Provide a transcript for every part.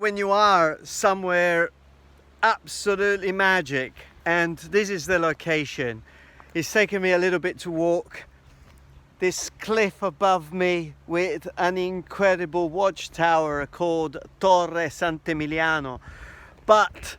When you are somewhere absolutely magic, and this is the location. It's taken me a little bit to walk this cliff above me with an incredible watchtower called Torre Sant'Emiliano, but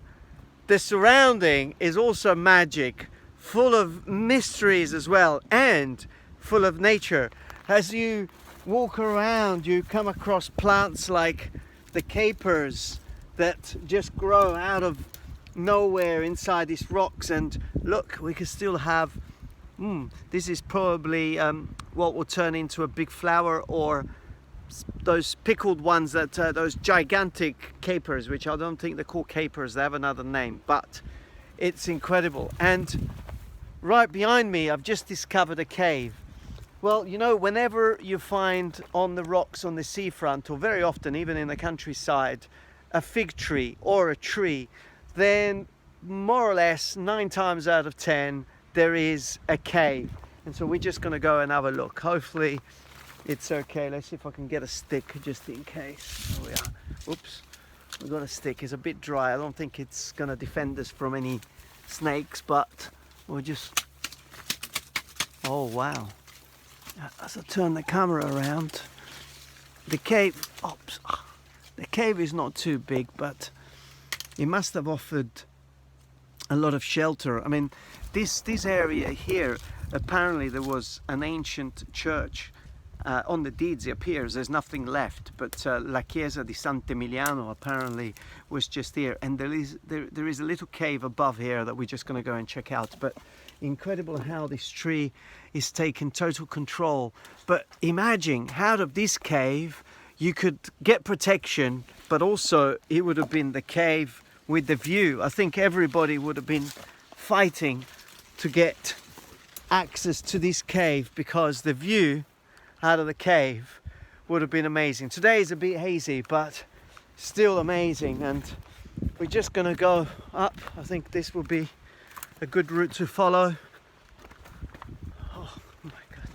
the surrounding is also magic, full of mysteries as well, and full of nature. As you walk around, you come across plants like the capers that just grow out of nowhere inside these rocks, and look, we can still have this is probably what will turn into a big flower, or those pickled ones that those gigantic capers, which I don't think they're called capers, they have another name, but it's incredible. And right behind me I've just discovered a cave. Well, you know, whenever you find on the rocks on the seafront, or very often even in the countryside, a fig tree or a tree, then more or less 9 times out of 10 there is a cave. And so we're just going to go and have a look. Hopefully it's okay. Let's see if I can get a stick just in case. There we are. Oops, we got a stick. It's a bit dry. I don't think it's going to defend us from any snakes, but we'll just... Oh wow. As I turn the camera around, the cave, the cave is not too big, but it must have offered a lot of shelter. I mean, this area here, apparently there was an ancient church. On the deeds it appears there's nothing left, but La Chiesa di Sant'Emiliano apparently was just here, and there is a little cave above here that we're just going to go and check out. But incredible how this tree is taking total control. But imagine, out of this cave you could get protection, but also it would have been the cave with the view. I think everybody would have been fighting to get access to this cave, because the view out of the cave would have been amazing. Today is a bit hazy, but still amazing. And we're just gonna go up. I think this will be a good route to follow. Oh my God.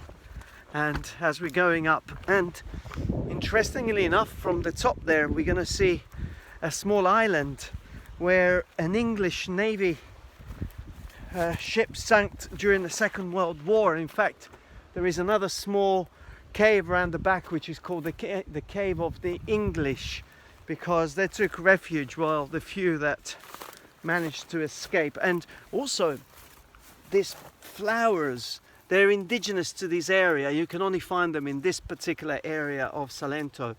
And as we're going up, and interestingly enough, from the top there we're gonna see a small island where an English Navy ship sank during the Second World War. In fact, there is another small cave around the back which is called the Cave of the English, because they took refuge, while the few that managed to escape. And also these flowers, they're indigenous to this area. You can only find them in this particular area of Salento,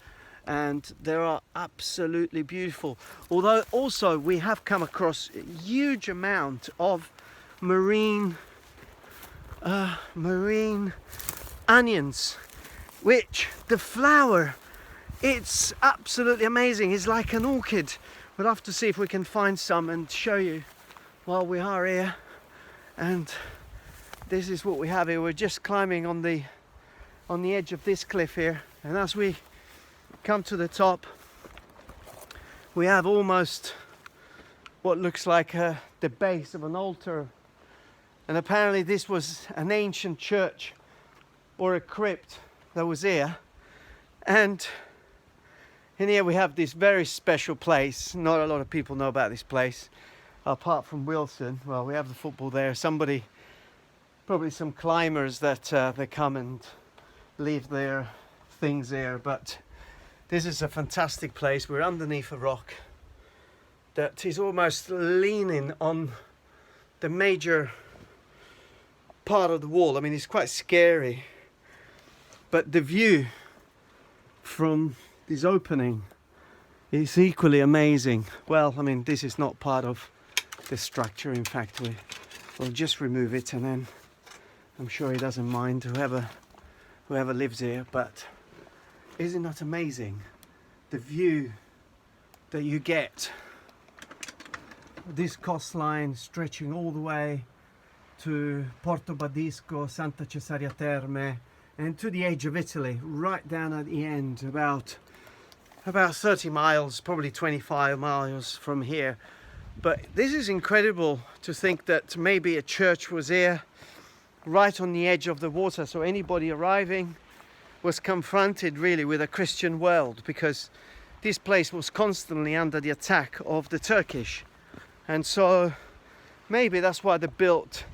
and they are absolutely beautiful. Although also we have come across a huge amount of marine onions, which the flower, it's absolutely amazing. It's like an orchid. We'll have to see if we can find some and show you while we are here. And this is what we have here. We're just climbing on the edge of this cliff here, and as we come to the top, we have almost what looks like the base of an altar. And apparently this was an ancient church or a crypt that was here. And in here we have this very special place. Not a lot of people know about this place, apart from Wilson. Well, we have the football there. Somebody, probably some climbers that they come and leave their things there. But this is a fantastic place. We're underneath a rock that is almost leaning on the major part of the wall. I mean, it's quite scary, but the view from this opening is equally amazing. Well, I mean, this is not part of the structure. In fact, we'll just remove it, and then I'm sure he doesn't mind, whoever lives here. But is it not amazing, the view that you get? This coastline stretching all the way to Porto Badisco, Santa Cesaria Terme, and to the edge of Italy, right down at the end, about 30 miles, probably 25 miles from here. But this is incredible to think that maybe a church was here, right on the edge of the water, so anybody arriving was confronted really with a Christian world, because this place was constantly under the attack of the Turkish, and so maybe that's why they built.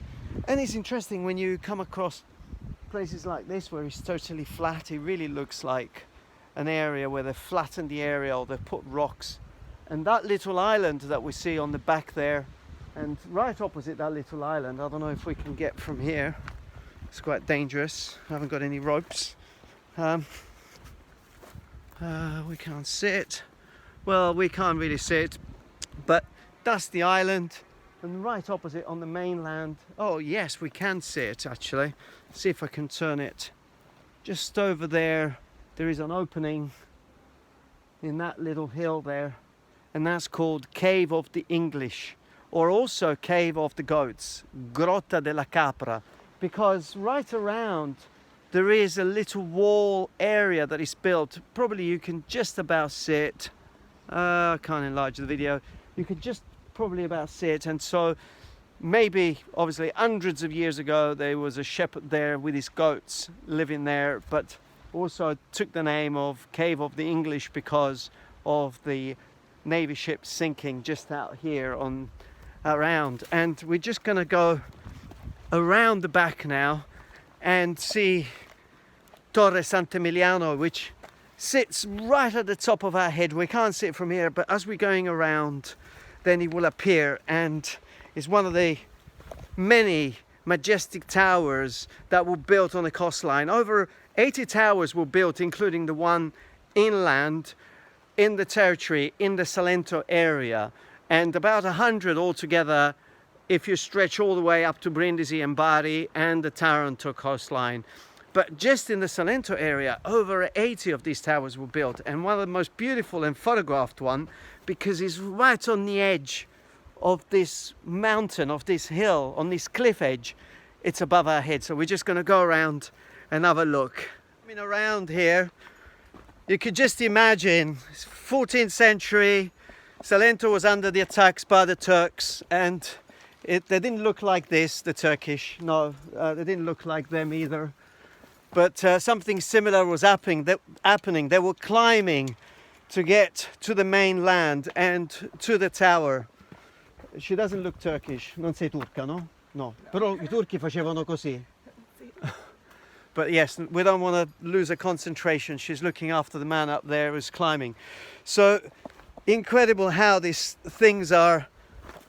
And it's interesting when you come across places like this where it's totally flat. It really looks like an area where they flattened the area or they put rocks. And that little island that we see on the back there, and right opposite that little island, I don't know if we can get from here, it's quite dangerous. I haven't got any ropes. We can't sit. Well, we can't really sit, but that's the island. And right opposite on the mainland, oh yes, we can sit actually. See if I can turn it. Just over there, there is an opening in that little hill there, and that's called Cave of the English, or also Cave of the Goats, Grotta della Capra, because right around there is a little wall area that is built. Probably you can just about sit. I can't enlarge the video. You could just probably about sit, and so maybe obviously hundreds of years ago there was a shepherd there with his goats living there, but also took the name of Cave of the English because of the Navy ship sinking just out here on around. And we're just gonna go around the back now and see Torre Sant'Emiliano, which sits right at the top of our head. We can't see it from here, but as we're going around then it will appear, and is one of the many majestic towers that were built on the coastline. Over 80 towers were built, including the one inland in the territory in the Salento area, and about 100 altogether if you stretch all the way up to Brindisi and Bari and the Taranto coastline. But just in the Salento area, over 80 of these towers were built, and one of the most beautiful and photographed one, because it's right on the edge of this mountain, of this hill, on this cliff edge. It's above our head, so we're just going to go around and have a look. I mean, around here, you could just imagine, 14th century, Salento was under the attacks by the Turks, and they didn't look like this, the Turkish. No, they didn't look like them either. But something similar was happening. They were climbing to get to the mainland and to the tower. She doesn't look Turkish. Non sei turca, no? No. Però I turchi facevano così. But yes, we don't want to lose her concentration. She's looking after the man up there who's climbing. So incredible how these things are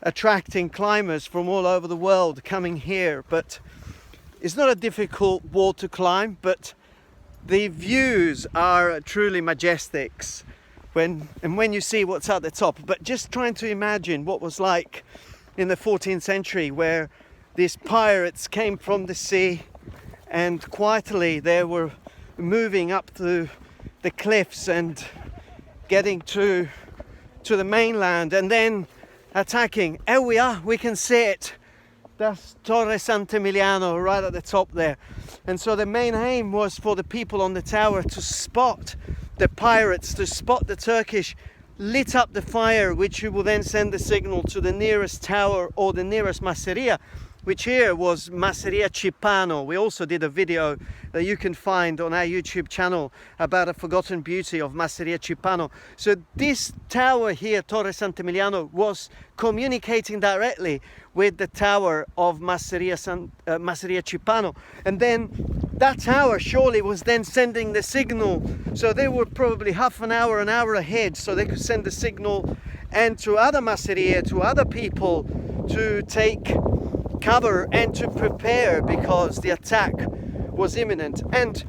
attracting climbers from all over the world coming here. But it's not a difficult wall to climb, but the views are truly majestic when you see what's at the top. But just trying to imagine what was like in the 14th century, where these pirates came from the sea and quietly they were moving up to the cliffs and getting to the mainland and then attacking. Here we are, we can see it. That's Torre Sant'Emiliano right at the top there. And so the main aim was for the people on the tower to spot the pirates, to spot the Turkish, lit up the fire, which you will then send the signal to the nearest tower or the nearest masseria, which here was Masseria Cipano. We also did a video that you can find on our YouTube channel about a forgotten beauty of Masseria Cipano. So this tower here, Torre Sant'Emiliano, was communicating directly with the tower of Masseria Cipano. And then that tower surely was then sending the signal. So they were probably half an hour ahead, so they could send the signal and to other masseria, to other people to take cover and to prepare because the attack was imminent. And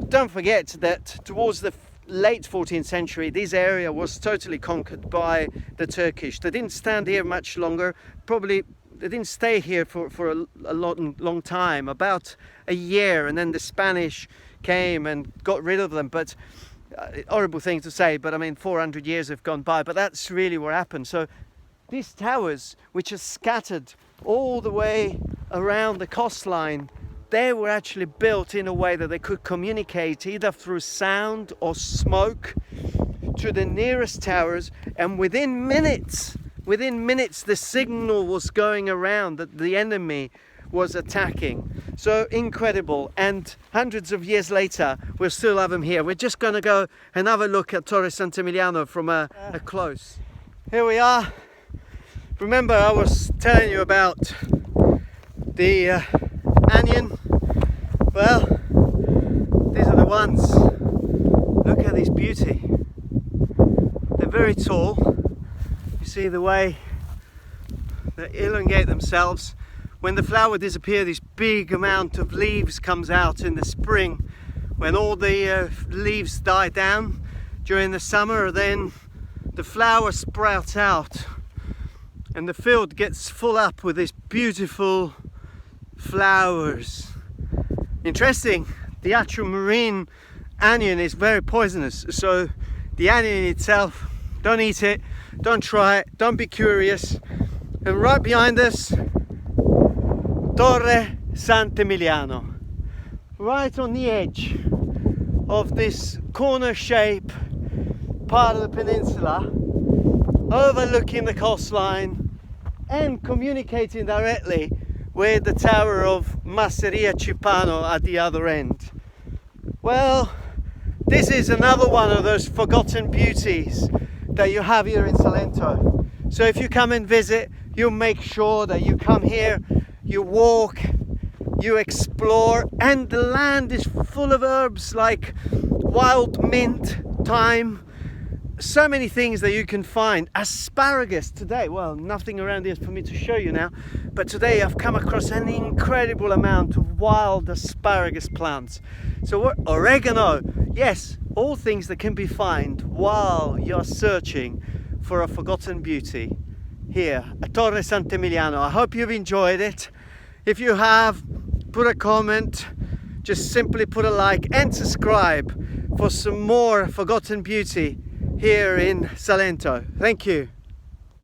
don't forget that towards the late 14th century this area was totally conquered by the Turkish. They didn't stand here much longer, probably they didn't stay here for a long time, about a year, and then the Spanish came and got rid of them. But horrible thing to say, but I mean 400 years have gone by, but that's really what happened. So these towers, which are scattered all the way around the coastline, they were actually built in a way that they could communicate either through sound or smoke to the nearest towers, and within minutes the signal was going around that the enemy was attacking. So incredible, and hundreds of years later we'll still have them here. We're just going to go and have a look at Torre Sant'Emiliano from a close. Here we are. Remember I was telling you about the onion? Well, these are the ones. Look at this beauty. They're very tall. You see the way they elongate themselves. When the flower disappears, this big amount of leaves comes out in the spring. When all the leaves die down during the summer, then the flower sprouts out and the field gets full up with these beautiful flowers. Interesting, the actual marine onion is very poisonous, so the onion itself, don't eat it, don't try it, don't be curious. And right behind us, Torre Sant'Emiliano, right on the edge of this corner shape part of the peninsula, overlooking the coastline and communicating directly with the tower of Masseria Cipano at the other end. Well, this is another one of those forgotten beauties that you have here in Salento. So if you come and visit, you make sure that you come here, you walk, you explore, and the land is full of herbs like wild mint, thyme, so many things that you can find. Asparagus today, well, nothing around here for me to show you now, but today I've come across an incredible amount of wild asparagus plants. So oregano, yes, all things that can be found while you're searching for a forgotten beauty here at Torre Sant'Emiliano. I hope you've enjoyed it. If you have, put a comment, just simply put a like and subscribe for some more forgotten beauty here in Salento. Thank you.